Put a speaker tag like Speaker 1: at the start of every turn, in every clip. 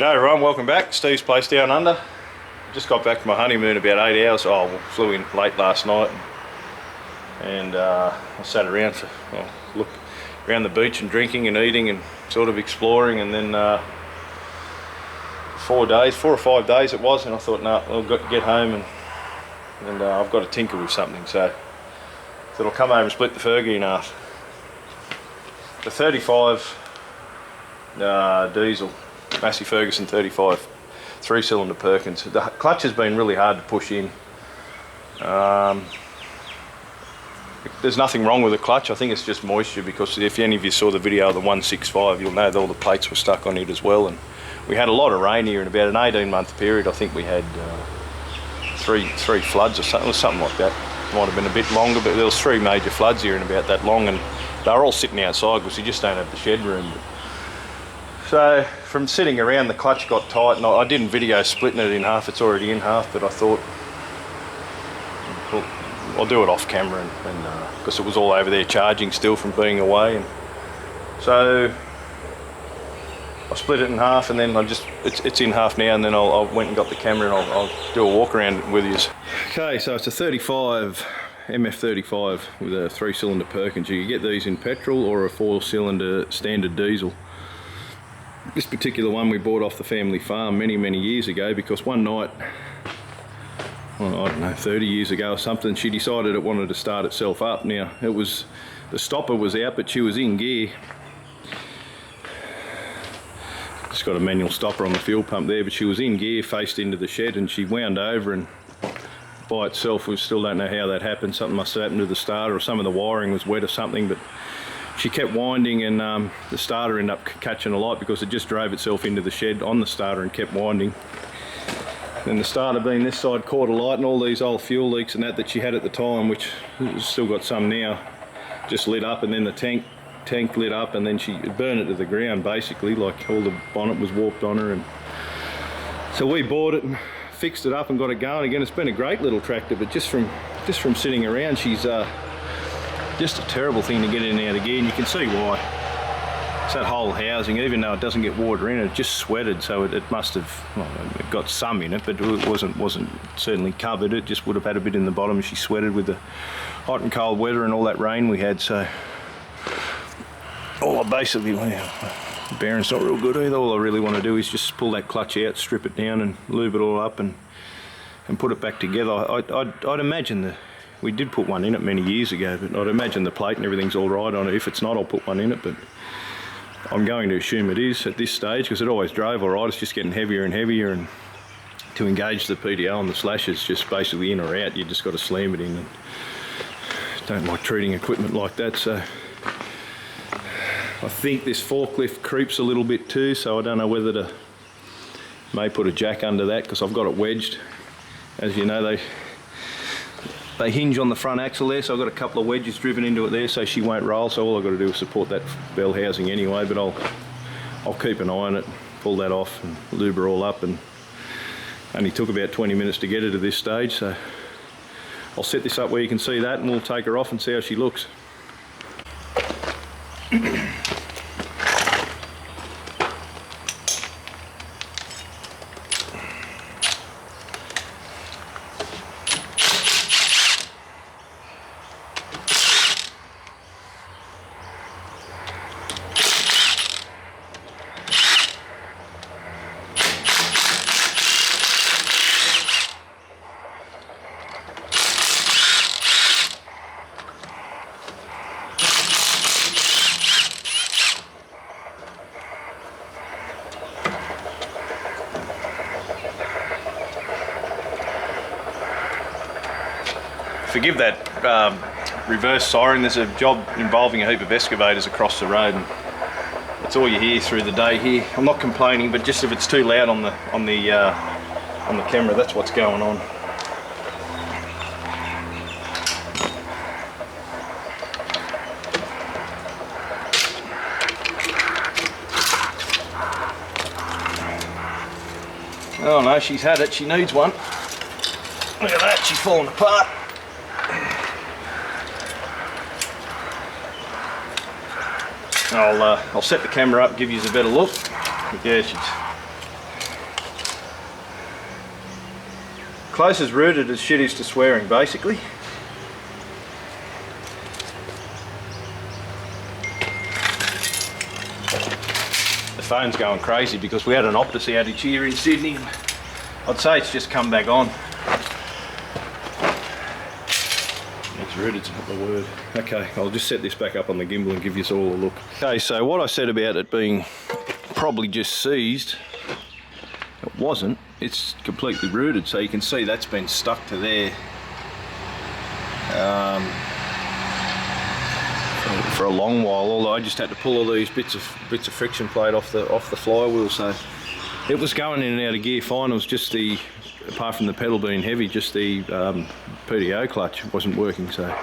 Speaker 1: G'day everyone, welcome back. Steve's Place Down Under. Just got back from my honeymoon about 8 hours. We flew in late last night and I sat around for, look around the beach and drinking and eating and sort of exploring, and then 4 or 5 days it was, and I thought, no, I've got to get home and I've got to tinker with something, so I'll come over and split the Fergie in half. The 35 diesel Massey Ferguson 35 3-cylinder Perkins. The clutch has been really hard to push in. There's nothing wrong with the clutch. I think it's just moisture, because if any of you saw the video of the 165, you'll know that all the plates were stuck on it as well. And we had a lot of rain here in about an 18-month period. I think we had three floods or something like that. Might have been a bit longer, but there was 3 major floods here in about that long, and they were all sitting outside because you just don't have the shed room. So from sitting around, the clutch got tight, and I didn't video splitting it in half. It's already in half, but I thought, well, I'll do it off camera, and because it was all over there charging still from being away. And so I split it in half, and then it's in half now, and then I went and got the camera, and I'll do a walk around with you. Okay, so it's a 35 MF35 with a 3-cylinder Perkins. You can get these in petrol or a 4-cylinder standard diesel. This particular one we bought off the family farm many years ago, because one night, well, I don't know, 30 years ago or something, she decided it wanted to start itself up. Now, the stopper was out, but she was in gear. It's got a manual stopper on the fuel pump there, but she was in gear, faced into the shed, and she wound over, and by itself, we still don't know how that happened. Something must have happened to the starter, or some of the wiring was wet or something, but she kept winding, and the starter ended up catching a light because it just drove itself into the shed on the starter and kept winding. Then the starter, being this side, caught a light, and all these old fuel leaks and that she had at the time, which still got some now, just lit up, and then the tank lit up, and then she burned it to the ground basically, like all the bonnet was warped on her. And so we bought it and fixed it up and got it going again. It's been a great little tractor, but just from sitting around, she's just a terrible thing to get in and out of gear, and you can see why. It's that whole housing, even though it doesn't get water in it, just sweated, so it must have, well, it got some in it, but it wasn't certainly covered. It just would have had a bit in the bottom, and she sweated with the hot and cold weather and all that rain we had. So all I basically, well, the bearing's not real good either. All I really want to do is just pull that clutch out, strip it down, and lube it all up, and put it back together. I'd imagine we did put one in it many years ago, but I'd imagine the plate and everything's all right on it. If it's not, I'll put one in it, but I'm going to assume it is at this stage, because it always drove all right. It's just getting heavier and heavier, and to engage the PDO on the slashes, just basically in or out, you just got to slam it in. And don't like treating equipment like that, so I think this forklift creeps a little bit too, so I don't know whether to may put a jack under that, because I've got it wedged. As you know, they hinge on the front axle there, so I've got a couple of wedges driven into it there so she won't roll. So all I've got to do is support that bell housing anyway, but I'll keep an eye on it, pull that off and lube her all up, and only took about 20 minutes to get her to this stage. So I'll set this up where you can see that, and we'll take her off and see how she looks. Forgive that reverse siren. There's a job involving a heap of excavators across the road, and that's all you hear through the day here. I'm not complaining, but just if it's too loud on the camera, that's what's going on. Oh no, she's had it. She needs one. Look at that, she's falling apart. I'll set the camera up, give you a better look. But yeah, close as rooted as shit is to swearing, basically. The phone's going crazy because we had an Optus outage here in Sydney. I'd say it's just come back on. It's rooted's not the word. Okay, I'll just set this back up on the gimbal and give you all a look. Okay, so what I said about it being probably just seized, it wasn't. It's completely rooted, so you can see that's been stuck to there for a long while. Although I just had to pull all these bits of friction plate off the flywheel, so it was going in and out of gear fine. It was just the, apart from the pedal being heavy, just the PDO clutch wasn't working. So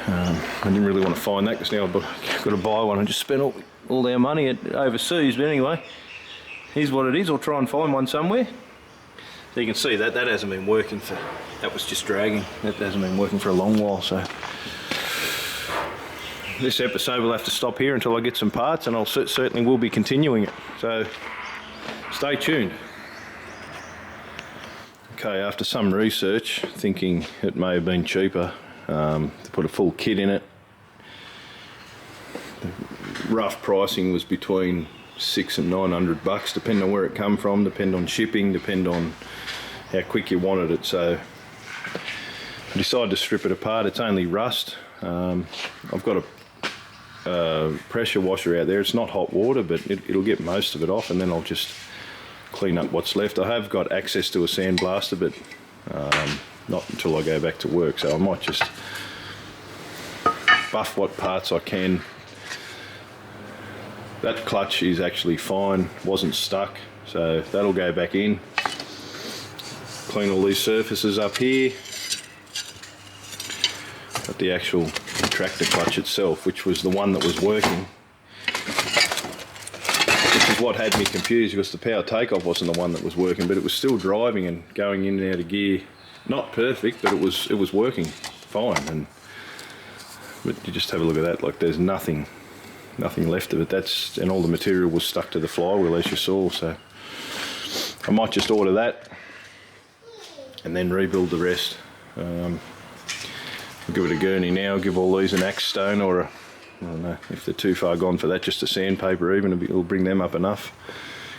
Speaker 1: I didn't really want to find that because now I've got to buy one and just spend all our money overseas. But anyway, here's what it is. I'll try and find one somewhere. So you can see that hasn't been working for, that was just dragging. That hasn't been working for a long while. So this episode will have to stop here until I get some parts, and I'll certainly will be continuing it. So stay tuned. Okay, after some research, thinking it may have been cheaper to put a full kit in it, the rough pricing was between $600 and $900, depending on where it come from, depend on shipping, depend on how quick you wanted it. So I decided to strip it apart. It's only rust. I've got a pressure washer out there. It's not hot water, but it'll get most of it off, and then I'll just clean up what's left. I have got access to a sandblaster, but not until I go back to work, so I might just buff what parts I can. That clutch is actually fine, wasn't stuck, so that'll go back in. Clean all these surfaces up here. But the actual tractor clutch itself, which was the one that was working, which is what had me confused, because the power takeoff wasn't the one that was working, but it was still driving and going in and out of gear. Not perfect, but it was working fine. But you just have a look at that, like there's nothing left of it. And all the material was stuck to the flywheel, as you saw. So I might just order that and then rebuild the rest. I'll give it a gurney now, give all these an axe stone, or I don't know if they're too far gone for that, just a sandpaper even, it'll bring them up enough.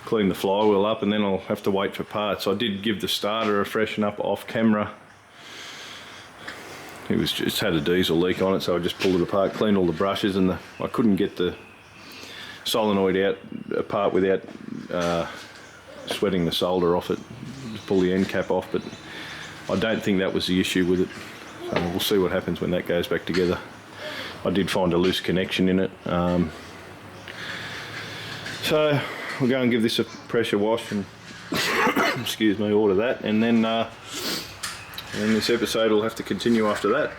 Speaker 1: Clean the flywheel up, and then I'll have to wait for parts. I did give the starter a freshen up off camera. It was just had a diesel leak on it, so I just pulled it apart, cleaned all the brushes, and I couldn't get the solenoid apart without sweating the solder off it. Just pull the end cap off, but I don't think that was the issue with it. So we'll see what happens when that goes back together. I did find a loose connection in it. So we'll go and give this a pressure wash and excuse me, order that, and then this episode will have to continue after that.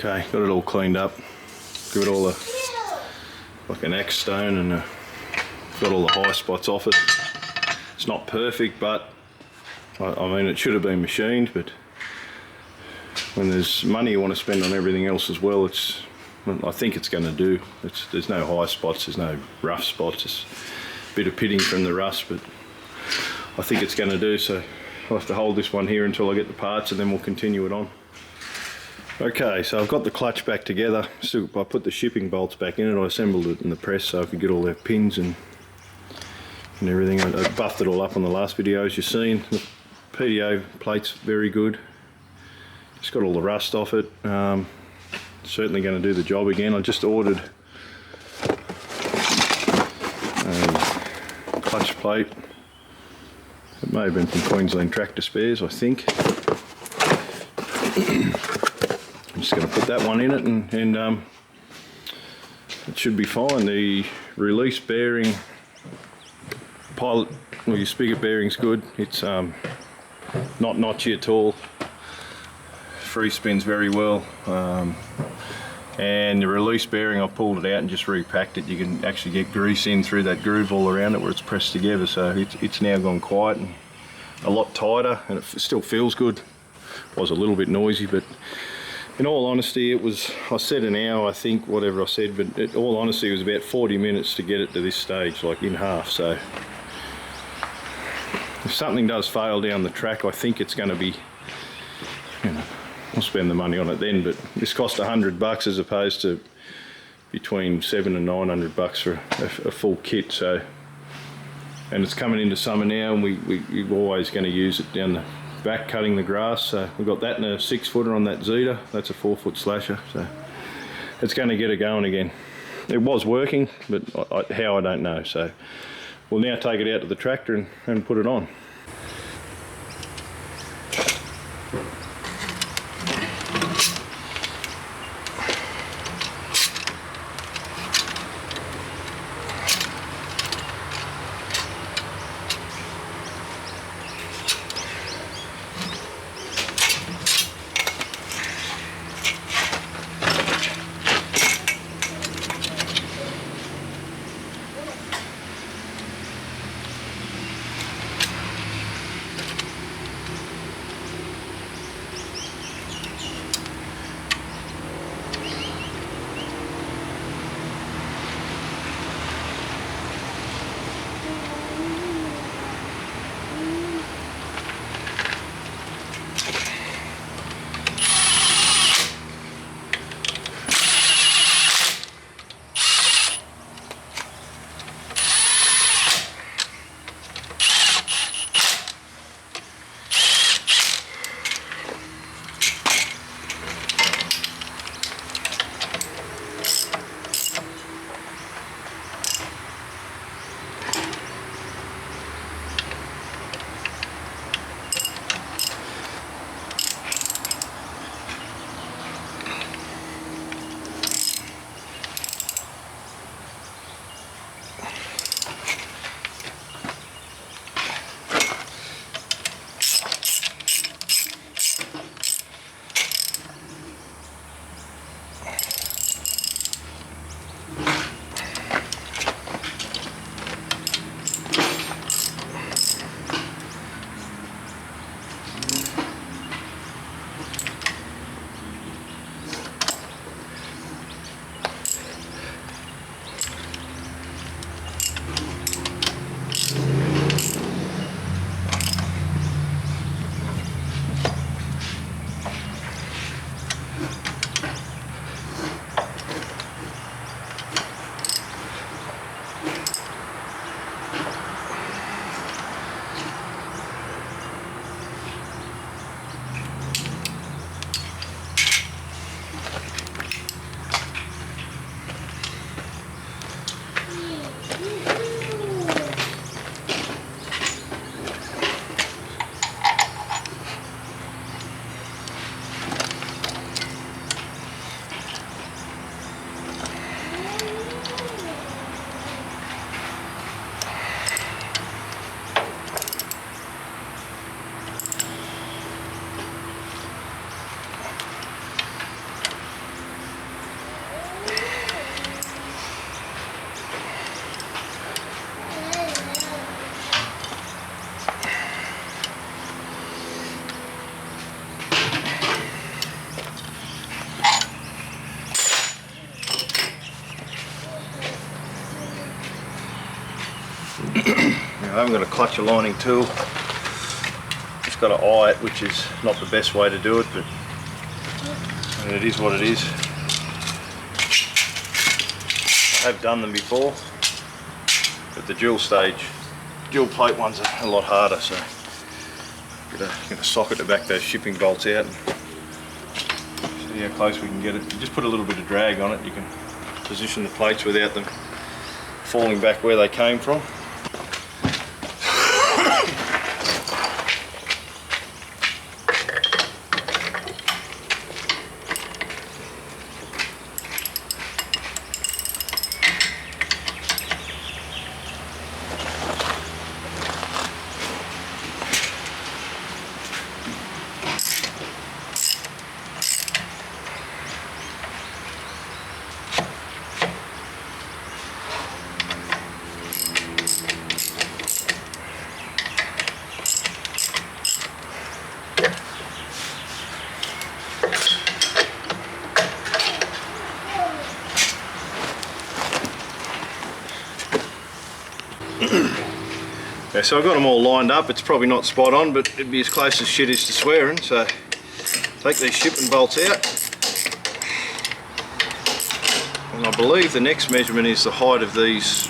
Speaker 1: Okay, got it all cleaned up. give it all like an axe stone, and got all the high spots off it. It's not perfect, but I mean, it should have been machined, but when there's money you want to spend on everything else as well, I think it's going to do. There's no high spots, there's no rough spots, it's a bit of pitting from the rust, but I think it's going to do. So I'll have to hold this one here until I get the parts, and then we'll continue it on. Okay, so I've got the clutch back together. I put the shipping bolts back in it. I assembled it in the press so I could get all their pins and everything. I buffed it all up on the last video, as you've seen. The PDO plate's very good. Just got all the rust off it. Certainly going to do the job again. I just ordered a clutch plate. It may have been from Queensland Tractor Spares, I think. I'm just going to put that one in it, and it should be fine. The release bearing, pilot, well, your spigot bearing's good. It's not notchy at all. Free spins very well. And the release bearing, I pulled it out and just repacked it. You can actually get grease in through that groove all around it where it's pressed together, so it's now gone quiet and a lot tighter, and it still feels good. It was a little bit noisy, but in all honesty, I said an hour, I think, whatever I said, but in all honesty, it was about 40 minutes to get it to this stage, like in half. So if something does fail down the track, I think it's going to be, you know, I'll spend the money on it then, but this cost $100 as opposed to between $700 and $900 for a full kit. So, and it's coming into summer now, and we're always going to use it down the back cutting the grass. So we've got that in a 6-footer on that Zeta. That's a 4-foot slasher, so it's going to get it going again. It was working, but how, I don't know. So we'll now take it out to the tractor and put it on. Now, I haven't got a clutch aligning tool. Just got to eye it, which is not the best way to do it, but it is what it is. I have done them before, but the dual plate ones are a lot harder, so get a socket to back those shipping bolts out and see how close we can get it. You just put a little bit of drag on it, you can position the plates without them falling back where they came from. Okay, so I've got them all lined up. It's probably not spot on, but it'd be as close as shit is to swearing. So take these shipping bolts out, and I believe the next measurement is the height of these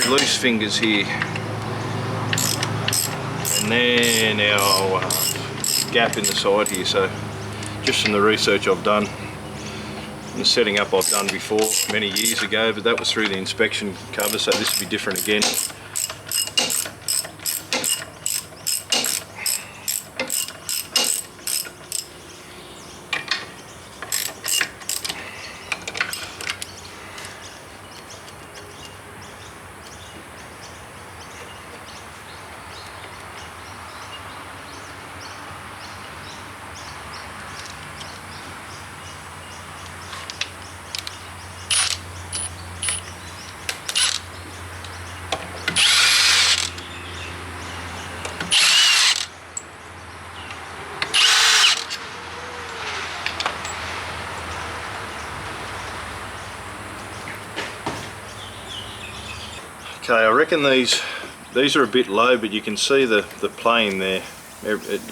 Speaker 1: release fingers here, and then our gap in the side here. So just from the research I've done and the setting up I've done before many years ago, but that was through the inspection cover, so this will be different again. Okay, I reckon these are a bit low, but you can see the plane there.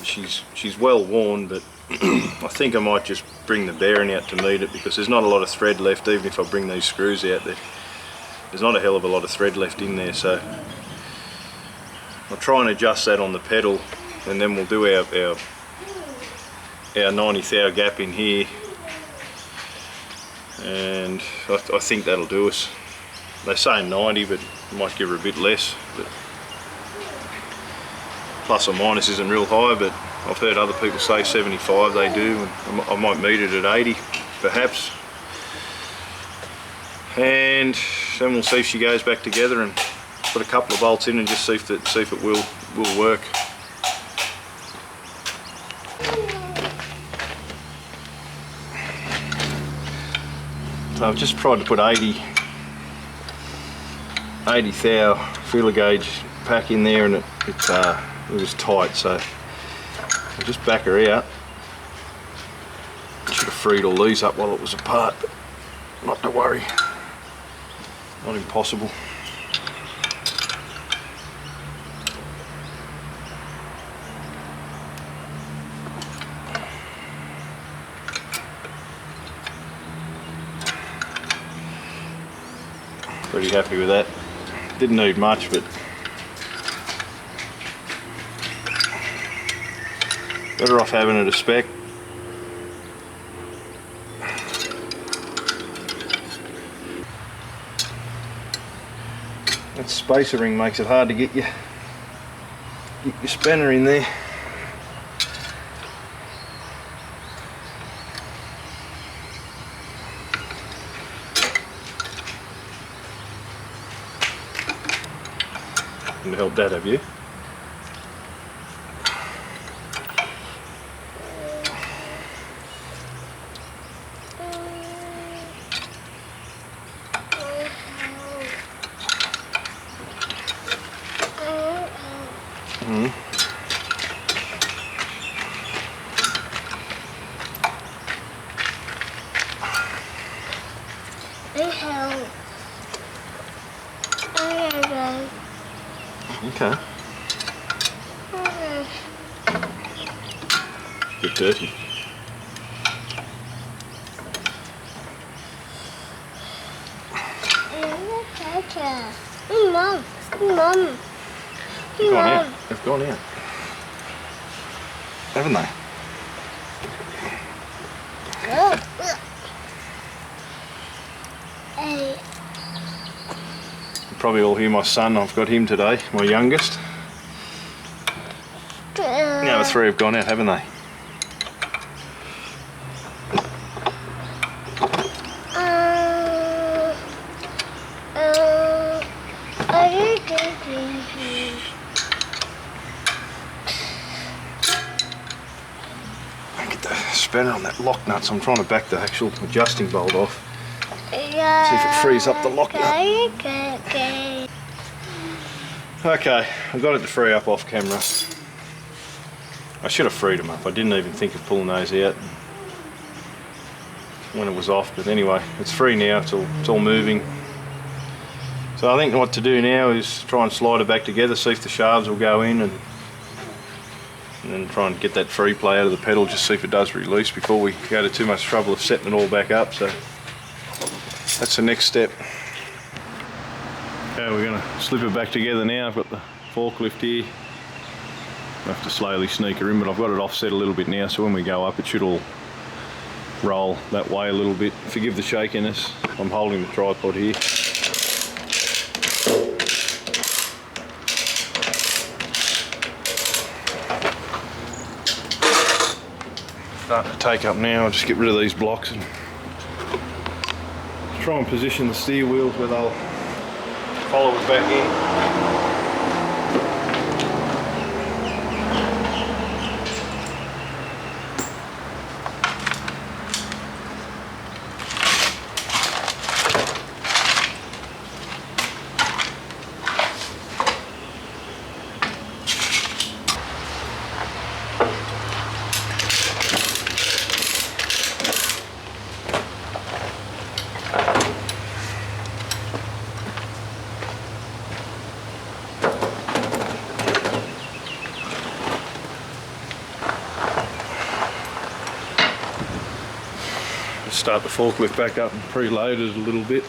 Speaker 1: She's well worn, but I think I might just bring the bearing out to meet it, because there's not a lot of thread left. Even if I bring these screws out, there's not a hell of a lot of thread left in there. So I'll try and adjust that on the pedal, and then we'll do our 90th hour gap in here, and I think that'll do us. They say 90, but I might give her a bit less, but plus or minus isn't real high, but I've heard other people say 75 they do, and I might meet it at 80 perhaps, and then we'll see if she goes back together and put a couple of bolts in and just see if it will work. So I've just tried to put 80 thou feeler gauge pack in there, and it was tight, so I'll just back her out. Should have freed all these up while it was apart, but not to worry, not impossible. Pretty happy with that. Didn't need much, but better off having it a spec. That spacer ring makes it hard to get your spanner in there. Can help that, have you? Okay. Bit dirty.
Speaker 2: Mum.
Speaker 1: They've gone out. They've gone out. Haven't they? You probably all hear my son. I've got him today, my youngest. Now the three have gone out, haven't they? Get the spanner on that lock nut, so I'm trying to back the actual adjusting bolt off. See if it frees up the lock nut. Okay, I got it to free up off camera. I should have freed them up. I didn't even think of pulling those out when it was off, but anyway, it's free now. It's all moving. So I think what to do now is try and slide it back together, see if the shafts will go in, and then try and get that free play out of the pedal, just see if it does release before we go to too much trouble of setting it all back up. So that's the next step. Okay, we're going to slip it back together now. I've got the forklift here. I have to slowly sneak her in, but I've got it offset a little bit now, so when we go up it should all roll that way a little bit. Forgive the shakiness. I'm holding the tripod here. Starting to take up now. I'll just get rid of these blocks and try and position the steer wheels where they'll follow us back in. Start the forklift back up and preload it a little bit.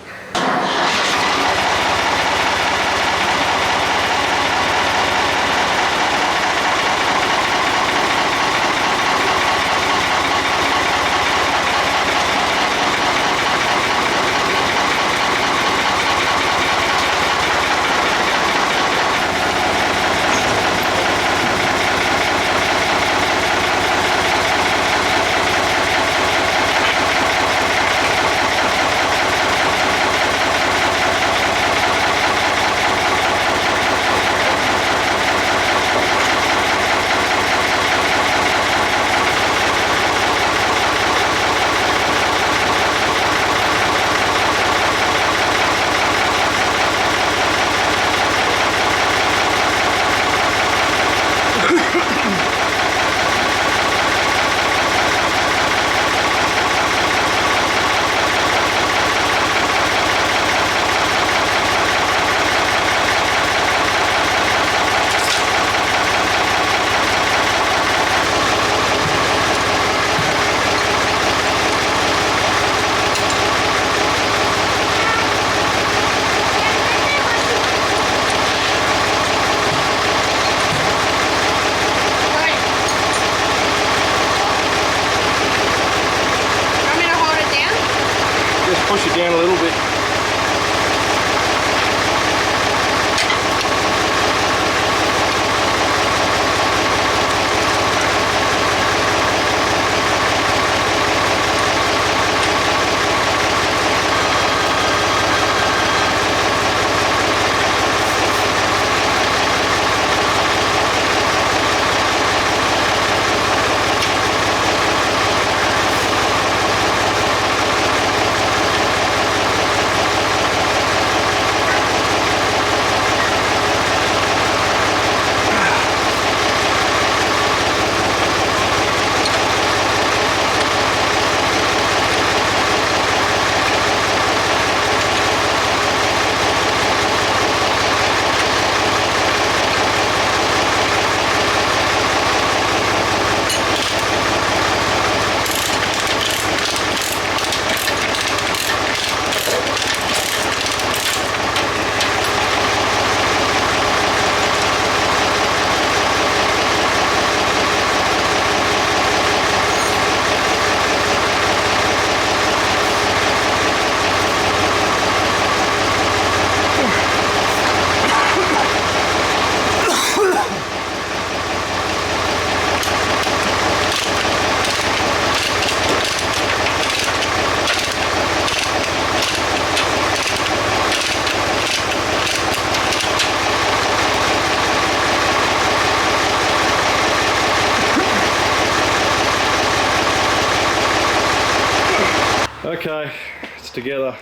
Speaker 1: together.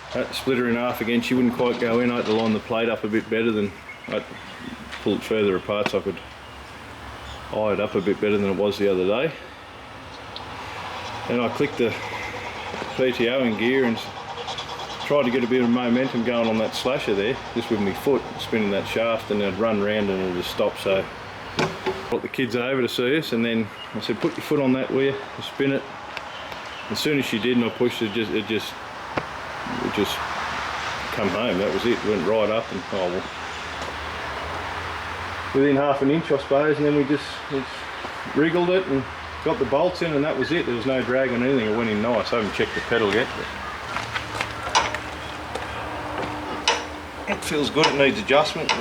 Speaker 1: I had to split her in half again. She wouldn't quite go in. I had to line the plate up a bit better than, I had to pull it further apart so I could eye it up a bit better than it was the other day. And I clicked the PTO in gear and tried to get a bit of momentum going on that slasher there, just with my foot spinning that shaft, and I'd run round and it'd stop. So brought the kids over to see us, and then I said, put your foot on that wheel, spin it. As soon as she did and I pushed it, it just come home. That was it. Went right up, and oh well, within half an inch I suppose, and then we just wriggled it and got the bolts in, and that was it. There was no drag on anything. It went in nice. I haven't checked the pedal yet, but it feels good. It needs adjustment.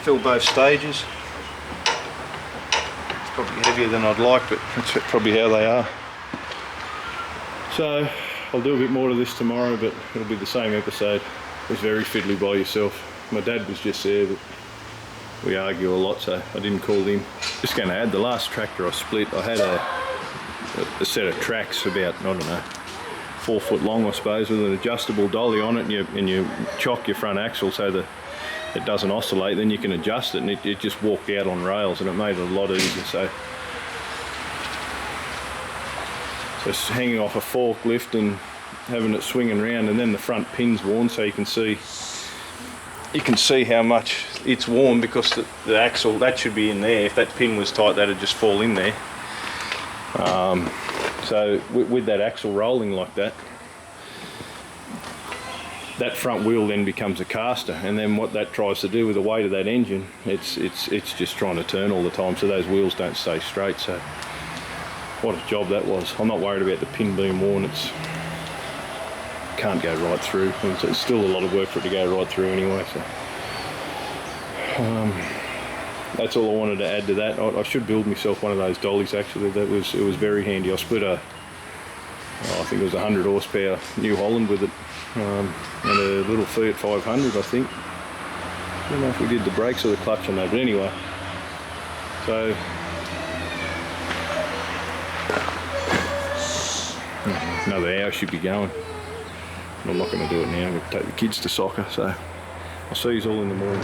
Speaker 1: Fill both stages. It's probably heavier than I'd like, but that's probably how they are. So I'll do a bit more to this tomorrow, but it'll be the same episode. It was very fiddly by yourself. My dad was just there, but we argue a lot, so I didn't call him. Just going to add, the last tractor I split, I had a set of tracks about, I don't know, 4 foot long I suppose, with an adjustable dolly on it, and you chock your front axle so that it doesn't oscillate. Then you can adjust it, and it just walked out on rails, and it made it a lot easier. So it's hanging off a forklift and having it swinging around, and then the front pin's worn, so you can see how much it's worn, because the axle, that should be in there. If that pin was tight, that'd just fall in there. So with that axle rolling like that, that front wheel then becomes a caster, and then what that tries to do with the weight of that engine, it's just trying to turn all the time, so those wheels don't stay straight. So what a job that was. I'm not worried about the pin being worn. It's can't go right through. It's still a lot of work for it to go right through anyway. So that's all I wanted to add to that. I should build myself one of those dollies actually. It was very handy. I split I think it was 100 horsepower New Holland with it, and a little Fiat 500 I think. I don't know if we did the brakes or the clutch on that, but anyway. So another hour should be going. I'm not going to do it now. I'm going to take the kids to soccer, so I'll see you all in the morning.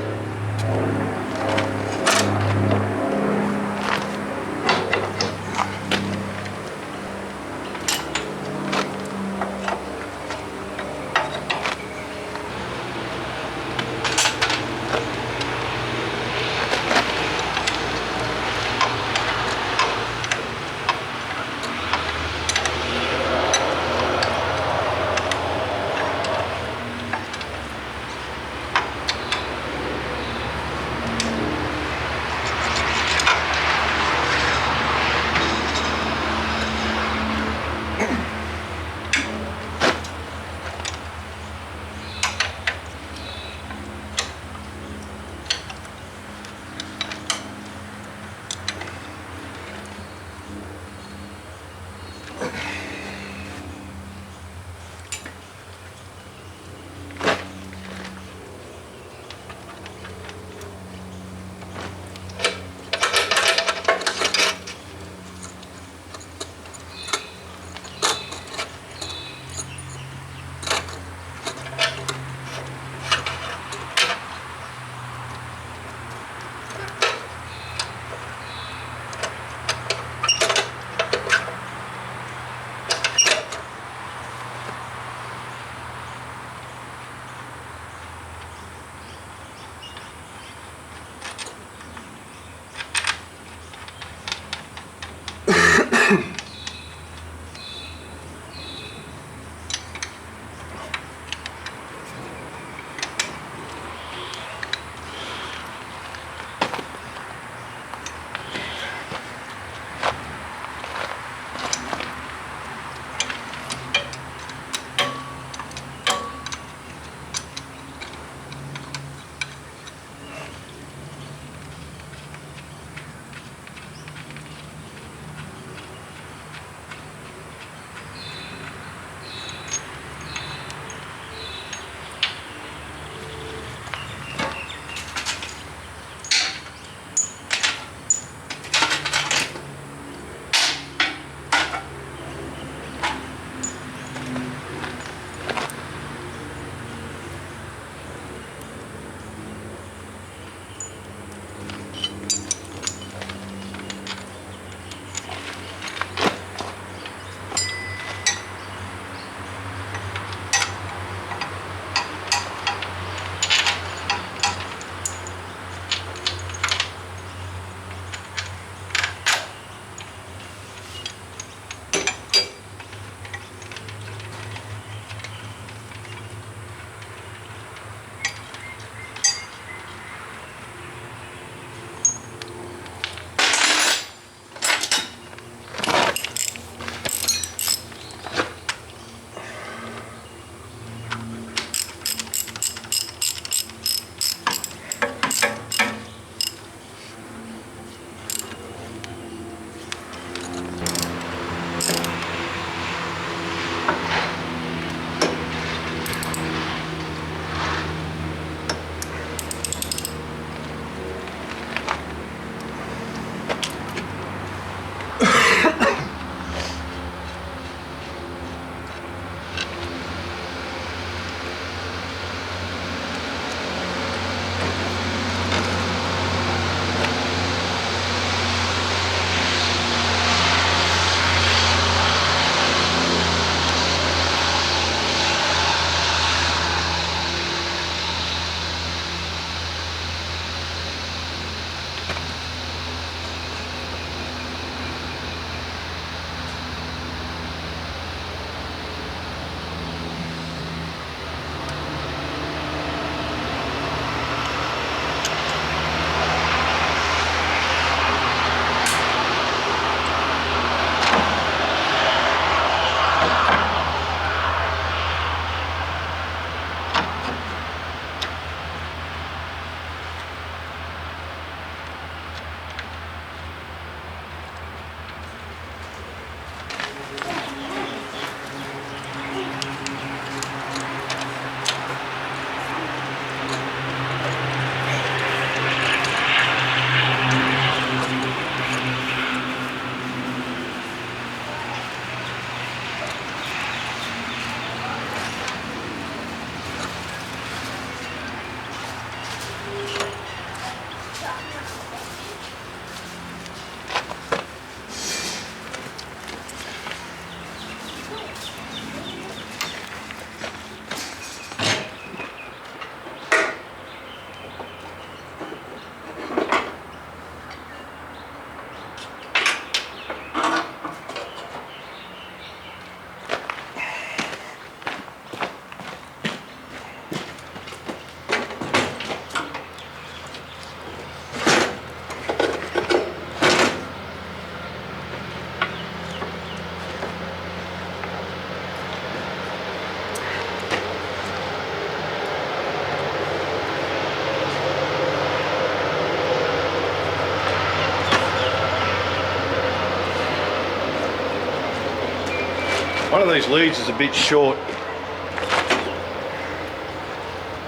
Speaker 1: One of these leads is a bit short.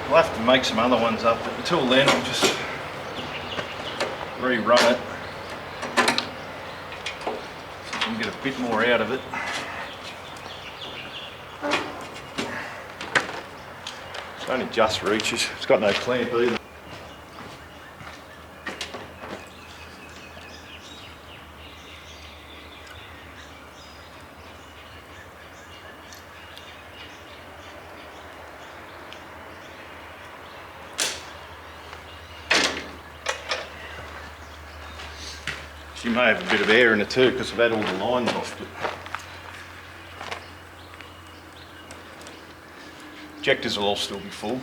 Speaker 1: We'll have to make some other ones up, but until then I'll just rerun it so I can get a bit more out of it. It only just reaches, it's got no clamp either. She may have a bit of air in it too because I've had all the lines off it. Injectors will all still be full.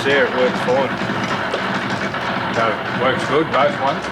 Speaker 1: just there, it works fine.
Speaker 2: So it works good, both ones.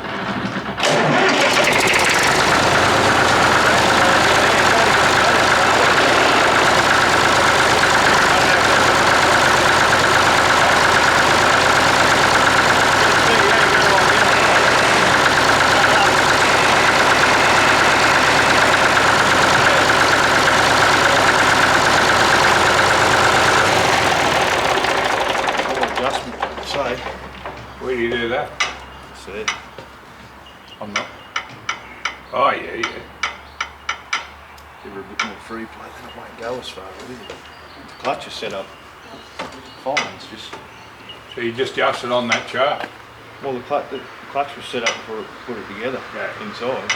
Speaker 2: Where do you do that?
Speaker 1: See.
Speaker 2: I'm not. Oh yeah, yeah.
Speaker 1: Give her a bit more free play, then it won't go as far, will it? The clutch is set up fine, it's just...
Speaker 2: So you just adjust it on that chart?
Speaker 1: Well, the clutch was set up before it put it together, inside.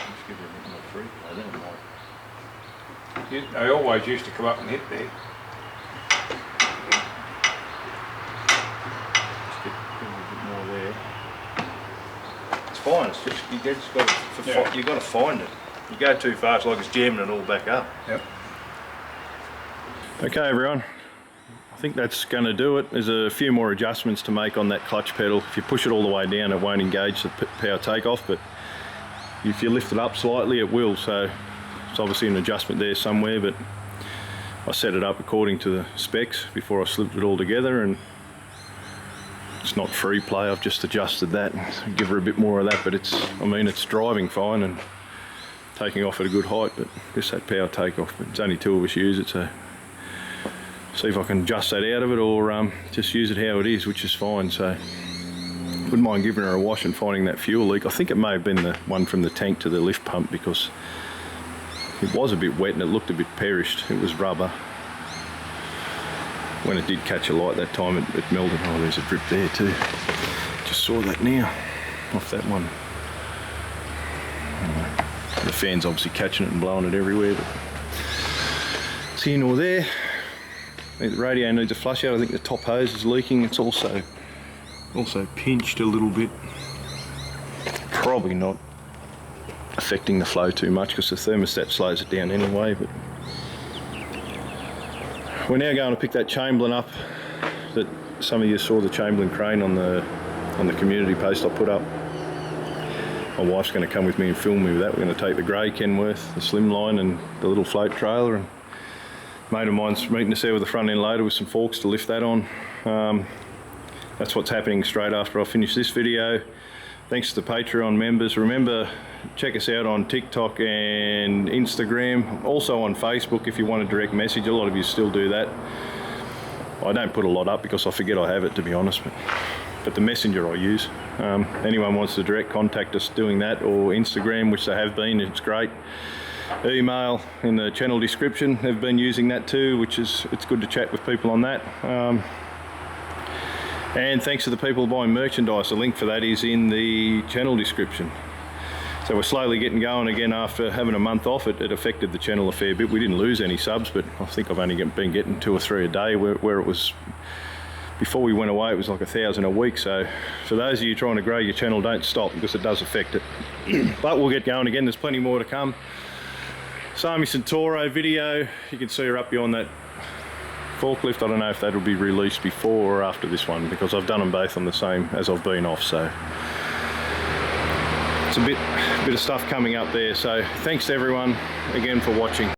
Speaker 1: Just give her a bit more free play, then it might...
Speaker 2: I always used to come up and hit there.
Speaker 1: Fine, it's just you got to find it. You go too far, it's like it's jamming it all back up.
Speaker 2: Yep.
Speaker 1: Okay, everyone. I think that's going to do it. There's a few more adjustments to make on that clutch pedal. If you push it all the way down, it won't engage the power takeoff, but if you lift it up slightly, it will. So it's obviously an adjustment there somewhere, but I set it up according to the specs before I slipped it all together, and it's not free play. I've just adjusted that and give her a bit more of that, but it's driving fine and taking off at a good height, but just that power takeoff. But it's only two of us use it, so see if I can adjust that out of it, or just use it how it is, which is fine. So wouldn't mind giving her a wash and finding that fuel leak. I think it may have been the one from the tank to the lift pump, because it was a bit wet and it looked a bit perished. It was rubber. When it did catch a light that time, it melted. Oh, there's a drip there too. Just saw that now, off that one. The fan's obviously catching it and blowing it everywhere, but it's here nor there. I think the radio needs a flush out. I think the top hose is leaking. It's also pinched a little bit. Probably not affecting the flow too much because the thermostat slows it down anyway, but we're now going to pick that Chamberlain up that some of you saw, the Chamberlain crane on the community post I put up. My wife's going to come with me and film me with that. We're going to take the grey Kenworth, the slimline, and the little float trailer, and a mate of mine's meeting us there with a front end loader with some forks to lift that on. That's what's happening straight after I finish this video. Thanks to the Patreon members. Remember, check us out on TikTok and Instagram, also on Facebook if you want a direct message. A lot of you still do that. I don't put a lot up because I forget I have it, to be honest, but the messenger I use. Anyone wants to direct contact us doing that, or Instagram, which they have been, it's great. Email in the channel description, they've been using that too, which is, it's good to chat with people on that. And thanks to the people buying merchandise, the link for that is in the channel description. So we're slowly getting going again after having a month off. It affected the channel a fair bit. We didn't lose any subs, but I think I've only been getting 2 or 3 a day, where it was, before we went away, it was like 1,000 a week. So for those of you trying to grow your channel, don't stop, because it does affect it. But we'll get going again. There's plenty more to come. Sami Centauro video, you can see her up beyond that forklift. I don't know if that'll be released before or after this one, because I've done them both on the same as I've been off, so it's a bit of stuff coming up there. So thanks to everyone again for watching.